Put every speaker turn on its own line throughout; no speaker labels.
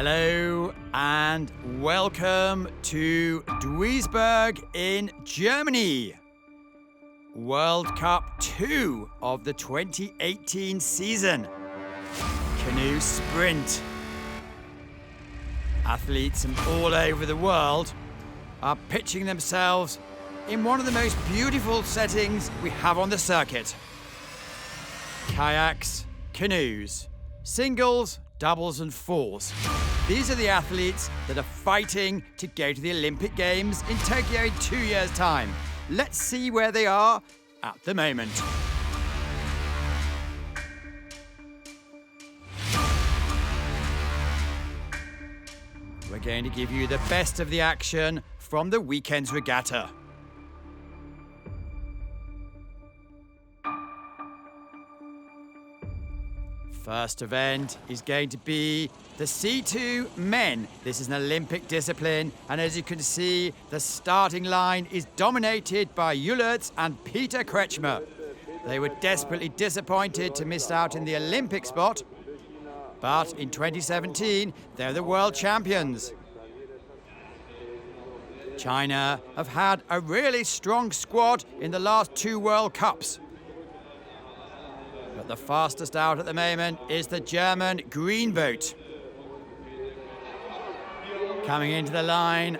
Hello and welcome to Duisburg in Germany. World Cup 2 of the 2018 season. Canoe sprint. Athletes from all over the world are pitching themselves in one of the most beautiful settings we have on the circuit. Kayaks, canoes, singles, doubles and fours. These are the athletes that are fighting to go to the Olympic Games in Tokyo in 2 years' time. Let's see where they are at the moment. We're going to give you the best of the action from the weekend's regatta. First event is going to be the C2 men. This is an Olympic discipline, and as you can see, the starting line is dominated by Julertz and Peter Kretschmer. They were desperately disappointed to miss out in the Olympic spot, but in 2017, they're the world champions. China have had a really strong squad in the last 2 World Cups. But the fastest out at the moment is the German green boat. Coming into the line,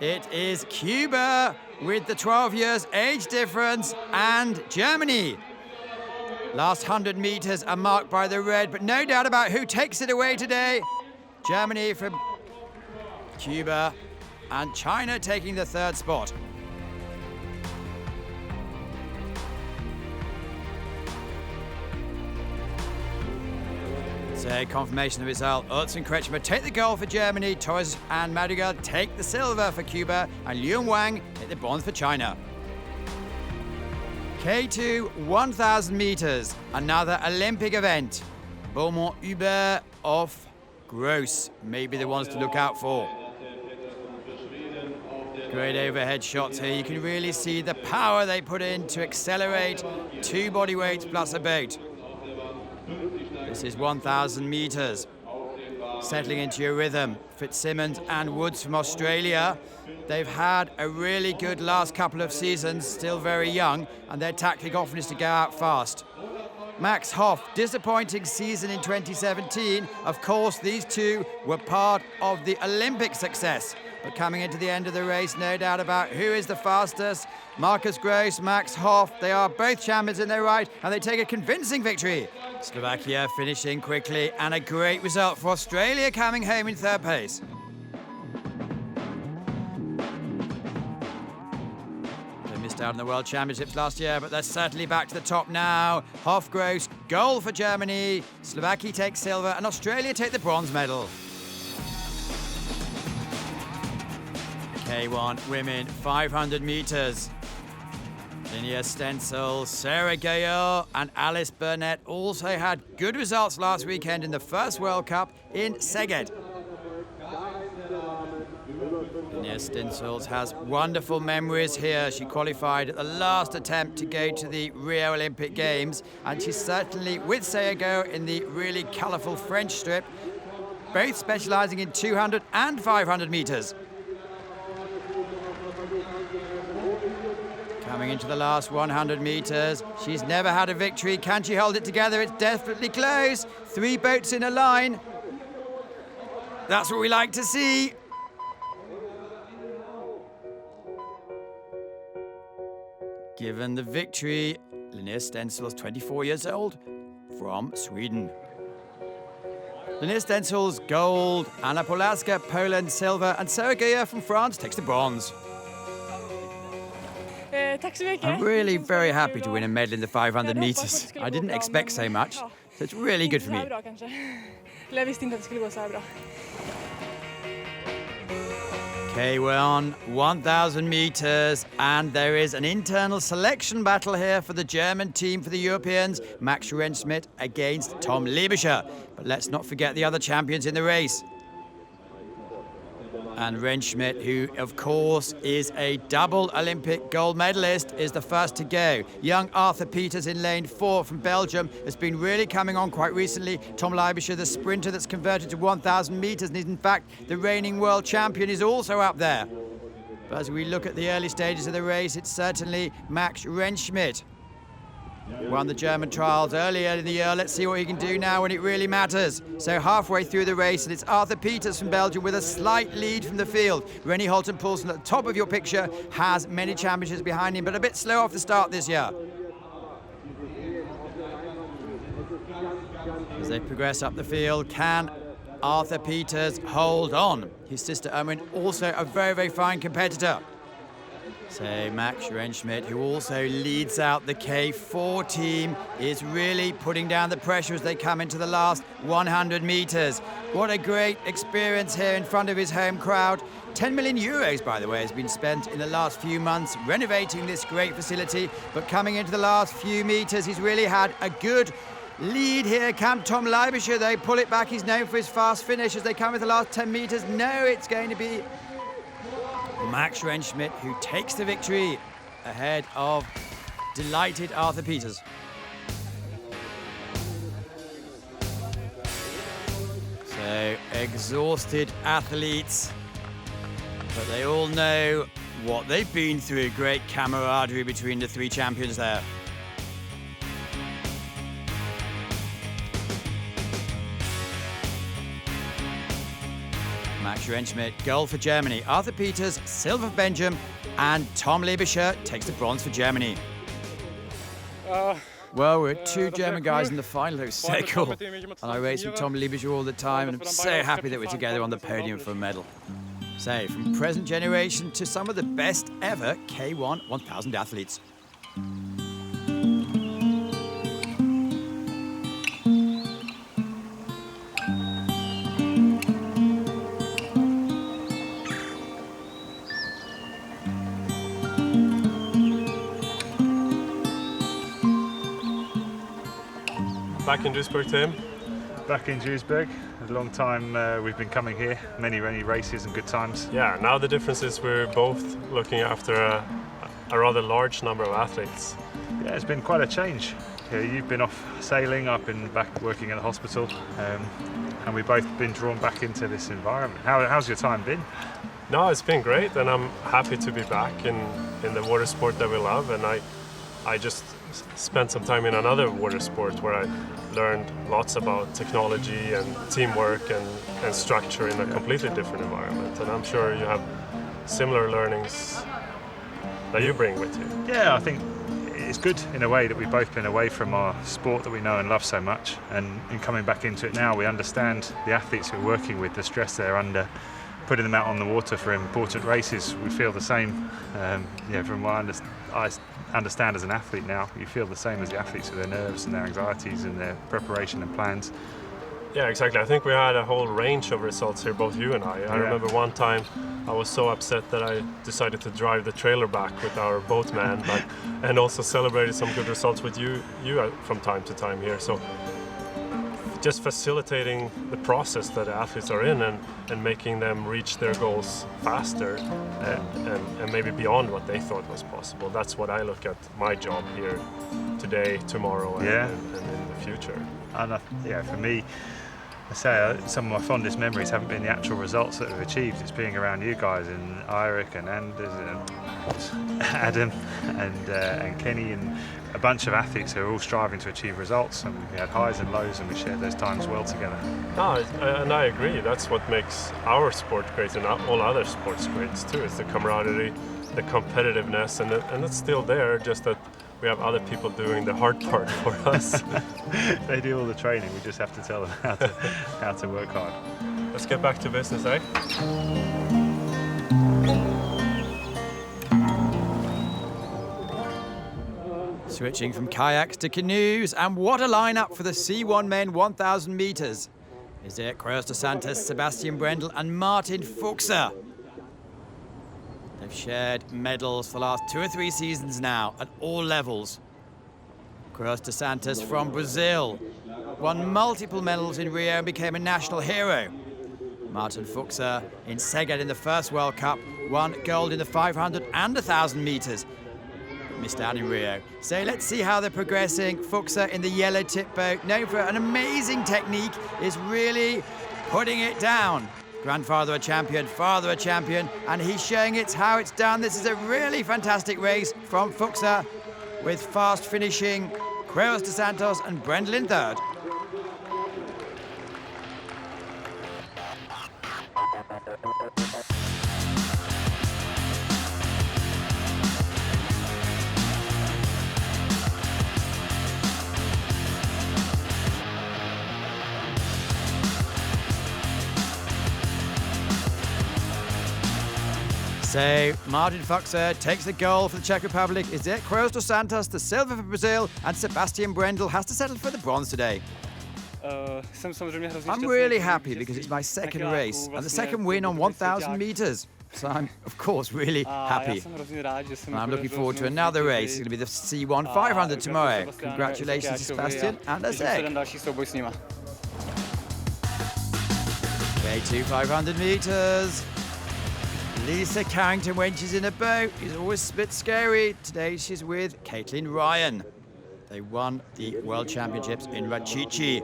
it is Cuba with the 12 years age difference and Germany. Last 100 meters are marked by the red, but no doubt about who takes it away today. Germany from Cuba and China taking the 3rd spot. So confirmation of the result. Utz and Kretschmer take the gold for Germany, Torres and Madrigal take the silver for Cuba, and Liu and Wang take the bronze for China. K2 1,000 meters, another Olympic event. Beaumont-Hubert off Gross, maybe the ones to look out for. Great overhead shots here. You can really see the power they put in to accelerate 2 body weights plus a boat. This is 1,000 meters. Settling into your rhythm. Fitzsimmons and Woods from Australia. They've had a really good last couple of seasons, still very young, and their tactic often is to go out fast. Max Hoff, disappointing season in 2017. Of course, these two were part of the Olympic success. But coming into the end of the race, no doubt about who is the fastest. Marcus Gross, Max Hoff, they are both champions in their right, and they take a convincing victory. Slovakia finishing quickly, and a great result for Australia coming home in 3rd place. They missed out on the World Championships last year, but they're certainly back to the top now. Hoff, Gross, gold for Germany. Slovakia takes silver, and Australia take the bronze medal. K1 women 500 meters. Linnea Stenzel, Sarah Gaillard and Alice Burnett also had good results last weekend in the first World Cup in Szeged. Linnea Stenzel has wonderful memories here. She qualified at the last attempt to go to the Rio Olympic Games, and she's certainly with Sarah in the really colourful French strip, both specialising in 200 and 500 meters. Coming into the last 100 meters. She's never had a victory. Can she hold it together? It's desperately close. 3 boats in a line. That's what we like to see. Given the victory, Linnea Stenzel is 24 years old from Sweden. Linnea Stenzel's gold, Anna Polaska, Poland, silver, and Sarah Gaillard from France takes the bronze. I'm really very happy to win a medal in the 500 meters. I didn't expect so much, so it's really good for me. K1, 1,000 meters, and there is an internal selection battle here for the German team for the Europeans. Max Rentschmidt against Tom Liebischer. But let's not forget the other champions in the race. And Rentschmidt, who of course is a double Olympic gold medalist, is the first to go. Young Arthur Peters in lane 4 from Belgium has been really coming on quite recently. Tom Leibischer, the sprinter that's converted to 1,000 meters, and is in fact the reigning world champion, is also up there. But as we look at the early stages of the race, it's certainly Max Rentschmidt. Won the German trials earlier in the year. Let's see what he can do now when it really matters. So halfway through the race, and it's Arthur Peters from Belgium with a slight lead from the field. Rennie Holten-Poulsen at the top of your picture has many championships behind him, but a bit slow off the start this year. As they progress up the field, can Arthur Peters hold on? His sister Erwin, also a very, very fine competitor. So Max Rentschmidt, who also leads out the K4 team, is really putting down the pressure as they come into the last 100 meters. What a great experience here in front of his home crowd. 10 million euros, by the way, has been spent in the last few months renovating this great facility. But coming into the last few meters, he's really had a good lead here. Camp Tom Leibischer, they pull it back. He's known for his fast finish as they come into the last 10 meters. No, it's going to be Max Rentschmidt, who takes the victory ahead of delighted Arthur Peters. So, exhausted athletes, but they all know what they've been through. Great camaraderie between the three champions there. Max Rentschmidt, gold for Germany. Arthur Peters, silver for Belgium. And Tom Leibischer takes the bronze for Germany. Well, we're two German guys in the final. It was so cool. And I race with Tom Leibischer all the time, and I'm so happy that we're together on the podium for a medal. So, from present generation to some of the best ever K1 1000 athletes.
Back in Duisburg, Tim?
Back in Duisburg. A long time we've been coming here. Many races and good times.
Yeah, now the difference is we're both looking after a rather large number of athletes.
Yeah, it's been quite a change. Yeah, you've been off sailing, I've been back working at the hospital, and we've both been drawn back into this environment. How's your time been?
No, it's been great, and I'm happy to be back in the water sport that we love. And I just spent some time in another water sport where I learned lots about technology and teamwork and structure in a completely different environment. And I'm sure you have similar learnings that you bring with you.
Yeah, I think it's good in a way that we've both been away from our sport that we know and love so much, and in coming back into it now, we understand the athletes we're working with, the stress they're under, putting them out on the water for important races. We feel the same. From what I understand as an athlete now, you feel the same as the athletes with their nerves and their anxieties and their preparation and plans.
Yeah, exactly. I think we had a whole range of results here, both you and I. I remember one time I was so upset that I decided to drive the trailer back with our boatman, and also celebrated some good results with you from time to time here. So just facilitating the process that the athletes are in and making them reach their goals faster and maybe beyond what they thought was possible. That's what I look at my job here today, tomorrow, and in the future.
And for me, I say some of my fondest memories haven't been the actual results that we've achieved. It's being around you guys and Eirik and Anders and Adam and Kenny and a bunch of athletes who are all striving to achieve results, and we had highs and lows and we shared those times well together.
And I agree. That's what makes our sport great and all other sports great too. It's the camaraderie, the competitiveness, and it's still there, just that we have other people doing the hard part for us.
They do all the training, we just have to tell them how to work hard.
Let's get back to business, eh?
Switching from kayaks to canoes, and what a lineup for the C1 men 1,000 meters. Is it Cruos dos Santos, Sebastian Brendel and Martin Fuchser? They've shared medals for the last 2 or 3 seasons now at all levels. Cruos dos Santos from Brazil won multiple medals in Rio and became a national hero. Martin Fuchser in Szeged in the first World Cup won gold in the 500 and 1,000 metres. Missed out in Rio. So let's see how they're progressing. Fuchser in the yellow tip boat, known for an amazing technique, is really putting it down. Grandfather a champion, father a champion, and he's showing it's how it's done. This is a really fantastic race from Fuchser with fast finishing Queiroz dos Santos and Brendel in third. So Martin Fuchser takes the gold for the Czech Republic. Is it Queiroz dos Santos, the silver for Brazil, and Sebastian Brendel has to settle for the bronze today. I'm really happy because it's my second race and the second win on 1,000 meters. So I'm, of course, really happy. And I'm looking forward to another race. It's going to be the C1 500 tomorrow. Congratulations, Sebastian and Azek. K2 500 meters. Lisa Carrington when she's in a boat is always a bit scary. Today she's with Caitlin Ryan. They won the World Championships in Rachichi.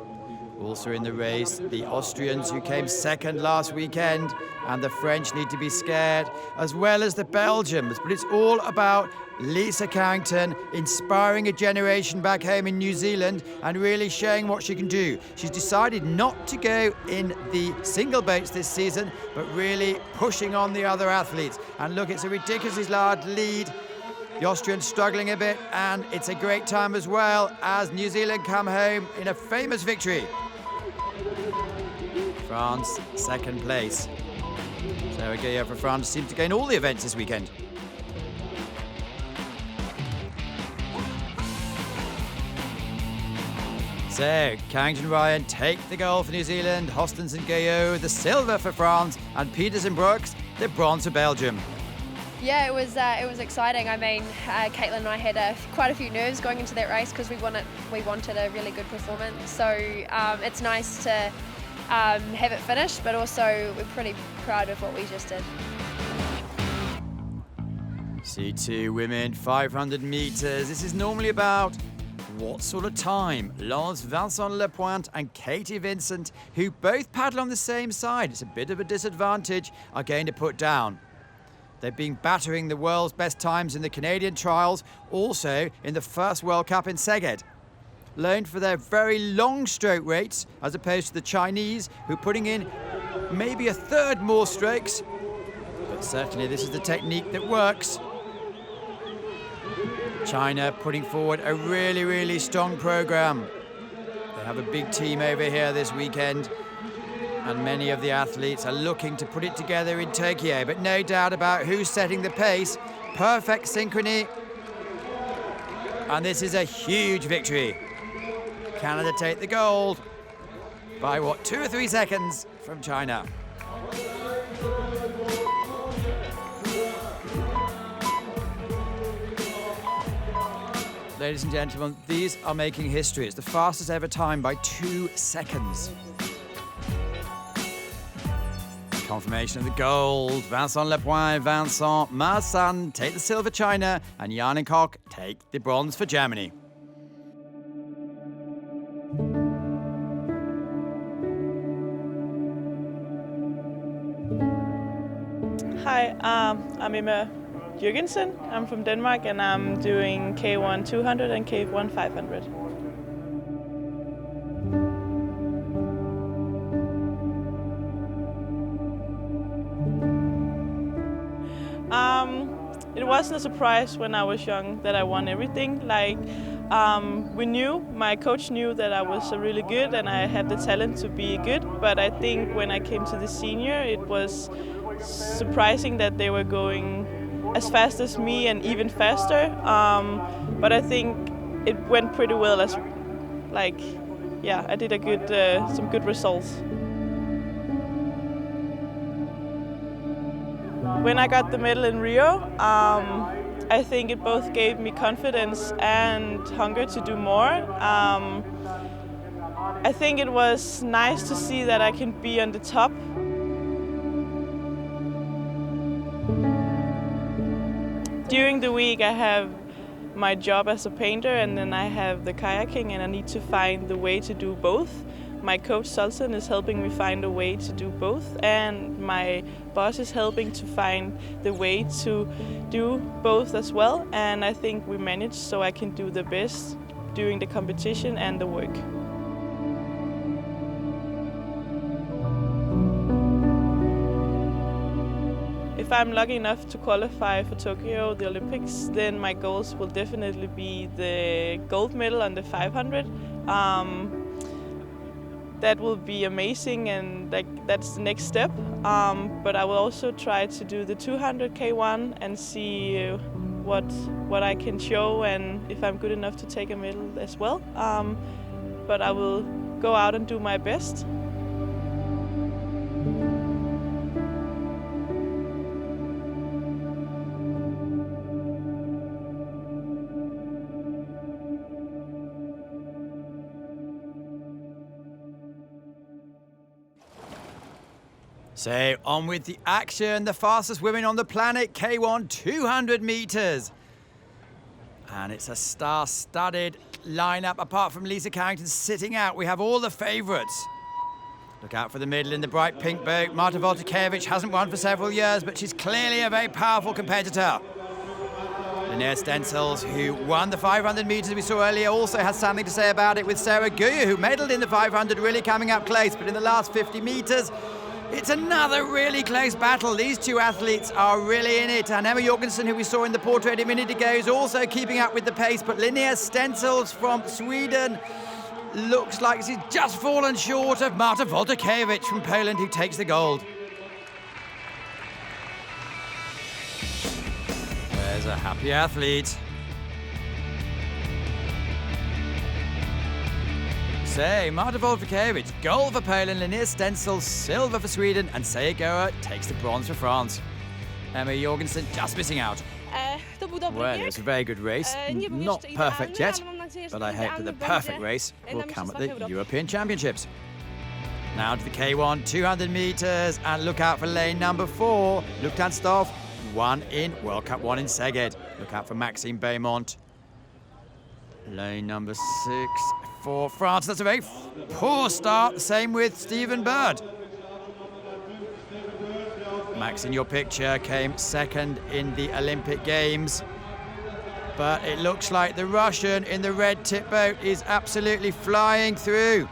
Also in the race, the Austrians who came second last weekend, and the French need to be scared, as well as the Belgians. But it's all about Lisa Carrington inspiring a generation back home in New Zealand and really showing what she can do. She's decided not to go in the single boats this season, but really pushing on the other athletes. And look, it's a ridiculously large lead. The Austrians struggling a bit, and it's a great time as well as New Zealand come home in a famous victory. France, second place. So Aguirre for France seems to gain all the events this weekend. So, Carrington Ryan take the gold for New Zealand, Hostens and Gaillot the silver for France, and Peters and Brooks the bronze for Belgium.
Yeah, it was exciting. I mean, Caitlin and I had quite a few nerves going into that race because we wanted a really good performance. So it's nice to have it finished, but also we're pretty proud of what we just did.
C2 women 500 meters. This is normally about what sort of time Lance Vincent Lepointe and Katie Vincent, who both paddle on the same side, it's a bit of a disadvantage, are going to put down. They've been battering the world's best times in the Canadian trials, also in the first World Cup in Szeged. Known for their very long stroke rates, as opposed to the Chinese, who are putting in maybe a third more strokes. But certainly this is the technique that works. China putting forward a really, really strong program. They have a big team over here this weekend, and many of the athletes are looking to put it together in Tokyo, but no doubt about who's setting the pace. Perfect synchrony. And this is a huge victory. Canada take the gold by, 2 or 3 seconds from China. Ladies and gentlemen, these are making history. It's the fastest ever time by 2 seconds. Confirmation of the gold. Vincent Lepointe, Vincent Marsan take the silver China, and Jan and Koch take the bronze for Germany.
Hi, I'm Emma Jürgensen. I'm from Denmark and I'm doing K1 200 and K1 500. It wasn't a surprise when I was young that I won everything. My coach knew that I was really good and I had the talent to be good, but I think when I came to the senior, it was surprising that they were going as fast as me and even faster. But I think it went pretty well. I did some good results. When I got the medal in Rio, I think it both gave me confidence and hunger to do more. I think it was nice to see that I can be on the top. during the week I have my job as a painter, and then I have the kayaking, and I need to find the way to do both. My coach Sultan is helping me find a way to do both, and my boss is helping to find the way to do both as well. And I think we managed, so I can do the best during the competition and the work. If I'm lucky enough to qualify for Tokyo, the Olympics, then my goals will definitely be the gold medal on the 500. That will be amazing, and that's the next step. But I will also try to do the 200 K1 and see what I can show, and if I'm good enough to take a medal as well. But I will go out and do my best.
So on with the action, the fastest women on the planet, K1 200 meters. And it's a star-studded lineup. Apart from Lisa Carrington sitting out, we have all the favourites. Look out for the middle in the bright pink boat. Marta Voltakiewicz hasn't won for several years, but she's clearly a very powerful competitor. Linnea Stencils, who won the 500 meters we saw earlier, also has something to say about it, with Sarah Guyer, who medalled in the 500, really coming up close. But in the last 50 meters, it's another really close battle. These two athletes are really in it. And Emma Jorgensen, who we saw in the portrait a minute ago, is also keeping up with the pace. But Linnea Stencils from Sweden looks like she's just fallen short of Marta Voltakiewicz from Poland, who takes the gold. There's a happy athlete. So, Marta Voltakiewicz, gold for Poland, Linnea Stencils, silver for Sweden, and Seja Goa takes the bronze for France. Emma Jorgensen just missing out. Well, it was a very good race. Not perfect yet, but I hope that the perfect race will come at the European Championships. Now to the K1 200 meters, and look out for lane number 4. Lufthansa, 1 in World Cup 1 in Szeged. Look out for Maxime Beaumont. Lane number 6 for France. That's a very poor start. Same with Stephen Bird. Max, in your picture, came second in the Olympic Games. But it looks like the Russian in the red tip boat is absolutely flying through.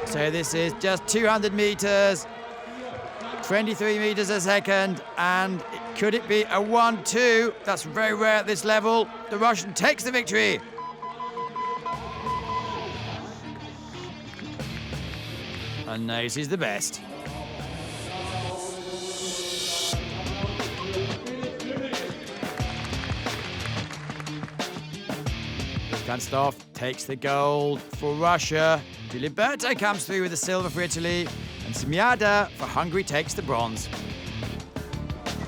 So this is just 200 meters, 23 meters a second, and could it be a 1-2? That's very rare at this level. The Russian takes the victory. And knows he's the best. Lufthansa takes the gold for Russia. Filiberto comes through with the silver for Italy. And Smiada for Hungary takes the bronze.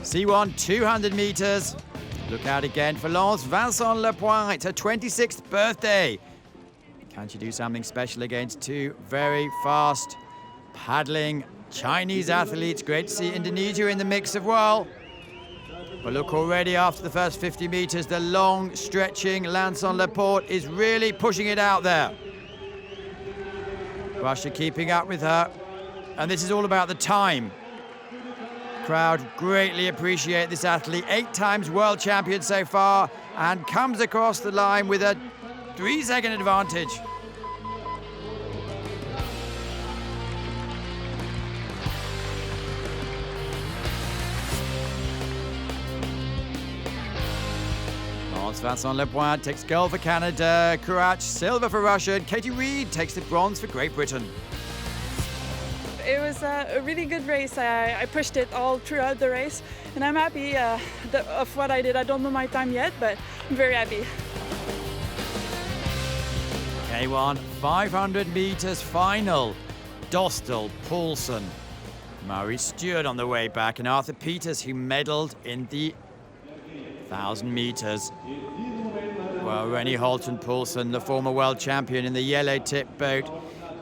C1 200 meters. Look out again for Lance Vincent Lepoint. It's her 26th birthday. Can she do something special against two very fast paddling Chinese athletes? Great to see Indonesia in the mix as well. But look, already after the first 50 meters, the long stretching Vincent Lepoint is really pushing it out there. Russia keeping up with her. And this is all about the time. Crowd greatly appreciate this athlete. 8 times world champion so far, and comes across the line with a 3-second advantage. Lance Vincent Lepoint takes gold for Canada. Courage, silver for Russia, and Katie Reed takes the bronze for Great Britain.
It was a really good race. I pushed it all throughout the race, and I'm happy of what I did. I don't know my time yet, but I'm very happy.
K1 500 meters final. Dostal, Poulsen, Murray Stewart on the way back, and Arthur Peters, who medalled in the 1,000 meters. Well, Rennie Holton Poulsen, the former world champion in the yellow tip boat,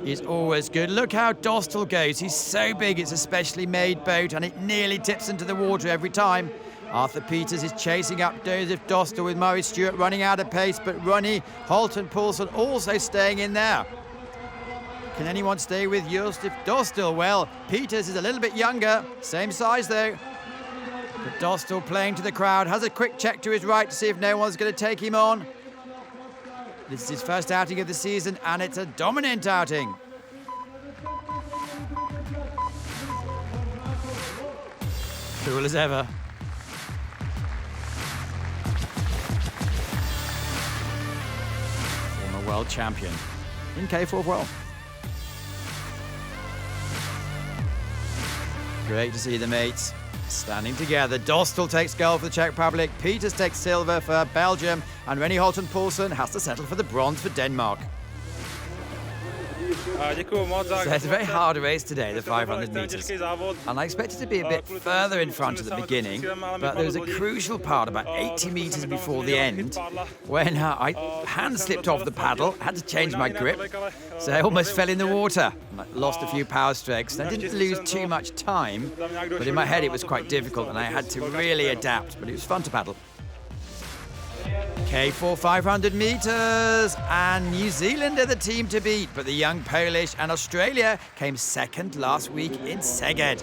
is always good. Look how Dostal goes. He's so big, it's a specially made boat, and it nearly tips into the water every time. Arthur Peters is chasing up Joseph Dostal with Murray Stewart running out of pace, but Ronnie Holton-Poulsen also staying in there. Can anyone stay with Joseph Dostal? Well, Peters is a little bit younger, same size though. But Dostal playing to the crowd, has a quick check to his right to see if no one's going to take him on. This is his first outing of the season, and it's a dominant outing. Cool as ever. Former world champion in K4 as well. Great to see the mates standing together. Dostal takes gold for the Czech Republic, Peters takes silver for Belgium, and Rennie Holton-Poulsen has to settle for the bronze for Denmark. So it's a very hard race today, the 500 metres. And I expected to be a bit further in front at the beginning, but there was a crucial part about 80 metres before the end when I hand slipped off the paddle, had to change my grip, so I almost fell in the water. I lost a few power strokes. I didn't lose too much time, but in my head it was quite difficult and I had to really adapt, but it was fun to paddle. K4 500 metres, and New Zealand are the team to beat, but the young Polish and Australia came second last week in Szeged.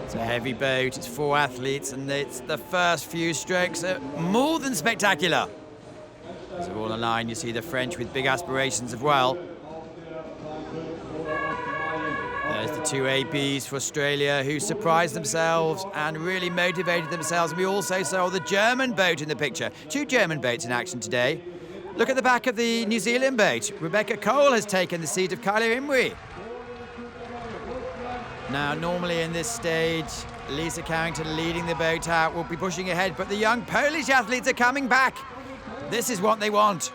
It's a heavy boat, it's 4 athletes, and it's the first few strokes are more than spectacular. So all in line, you see the French with big aspirations as well. There's the 2 ABs for Australia who surprised themselves and really motivated themselves. We also saw the German boat in the picture. 2 German boats in action today. Look at the back of the New Zealand boat. Rebecca Cole has taken the seat of Kylie Imrie. Now, normally in this stage, Lisa Carrington leading the boat out will be pushing ahead, but the young Polish athletes are coming back. This is what they want.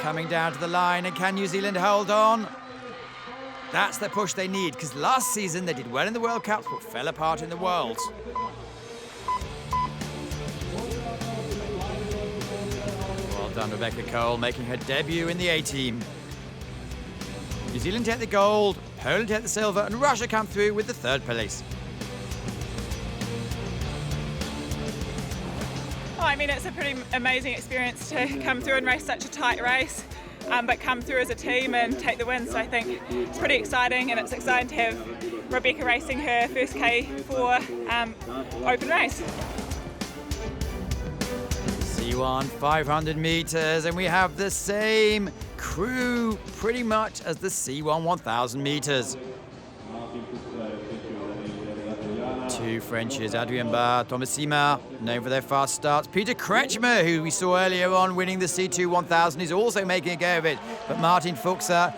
Coming down to the line, and can New Zealand hold on? That's the push they need, because last season they did well in the World Cups but fell apart in the Worlds. Well done, Rebecca Cole, making her debut in the A-team. New Zealand take the gold, Poland take the silver, and Russia come through with the 3rd place.
I mean, it's a pretty amazing experience to come through and race such a tight race, but come through as a team and take the win. So I think it's pretty exciting, and it's exciting to have Rebecca racing her first K4 open race.
C1 500 metres, and we have the same crew pretty much as the C1 1000 metres. 2 Frenches, Adrien Barr, Thomas Simard, known for their fast starts. Peter Kretschmer, who we saw earlier on winning the C2 1000, is also making a go of it. But Martin Fuchser,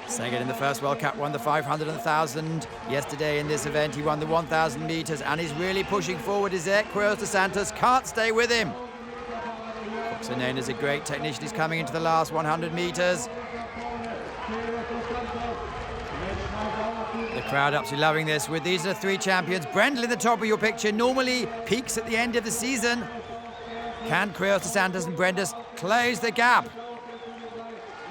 Szeged in the first World Cup, won the 500 and 1000. Yesterday in this event, he won the 1000 metres and is really pushing forward. Isaac Quiros de Santos can't stay with him. Fuchser, known as a great technician, is coming into the last 100 metres. The crowd absolutely loving this. With these are the 3 champions. Brendel in the top of your picture normally peaks at the end of the season. Can Quiros de Santos and Brendel close the gap?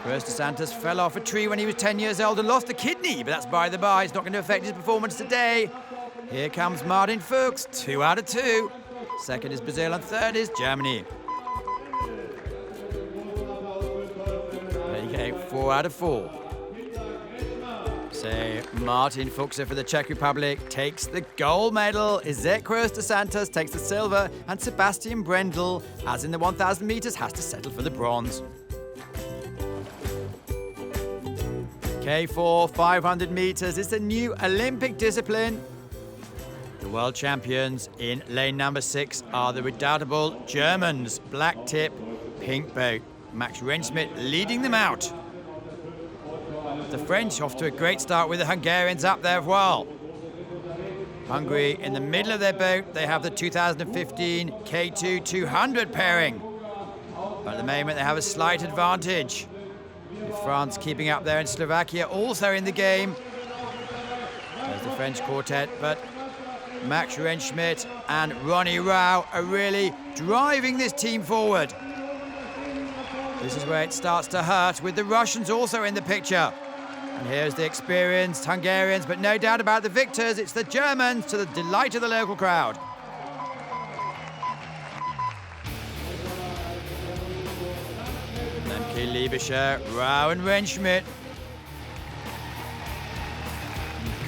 Quiros de Santos fell off a tree when he was 10 years old and lost a kidney, but that's by the by. It's not going to affect his performance today. Here comes Martin Fuchs, 2 out of 2. Second is Brazil and 3rd is Germany. There you go, 4 out of 4. So Martin Fuchser for the Czech Republic takes the gold medal. Isaac Quiros de Santos takes the silver, and Sebastian Brendel, as in the 1000 metres, has to settle for the bronze. K4 500 metres is a new Olympic discipline. The world champions in lane number 6 are the redoubtable Germans. Black tip, pink boat. Max Rentschmidt leading them out. The French off to a great start with the Hungarians up there as well. Hungary in the middle of their boat. They have the 2015 K2 200 pairing. But at the moment they have a slight advantage. With France keeping up there and Slovakia also in the game. There's the French quartet, but Max Rentschmidt and Ronnie Rao are really driving this team forward. This is where it starts to hurt, with the Russians also in the picture. And here's the experienced Hungarians, but no doubt about the victors, it's the Germans, to the delight of the local crowd. Lemke, Liebischer, Rau and Renschmidt.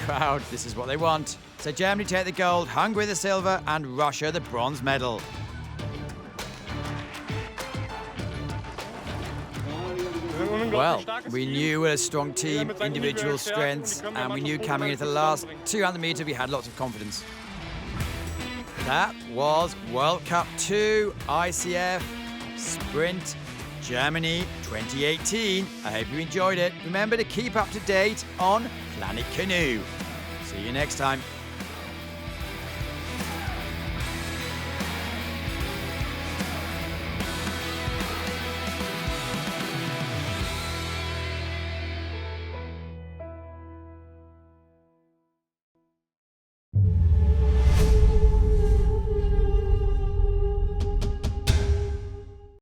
Crowd, this is what they want. So Germany take the gold, Hungary the silver, and Russia the bronze medal. Well, we knew we were a strong team, individual strengths, and we knew coming into the last 200 metres we had lots of confidence. That was World Cup 2 ICF Sprint Germany 2018. I hope you enjoyed it. Remember to keep up to date on Planet Canoe. See you next time.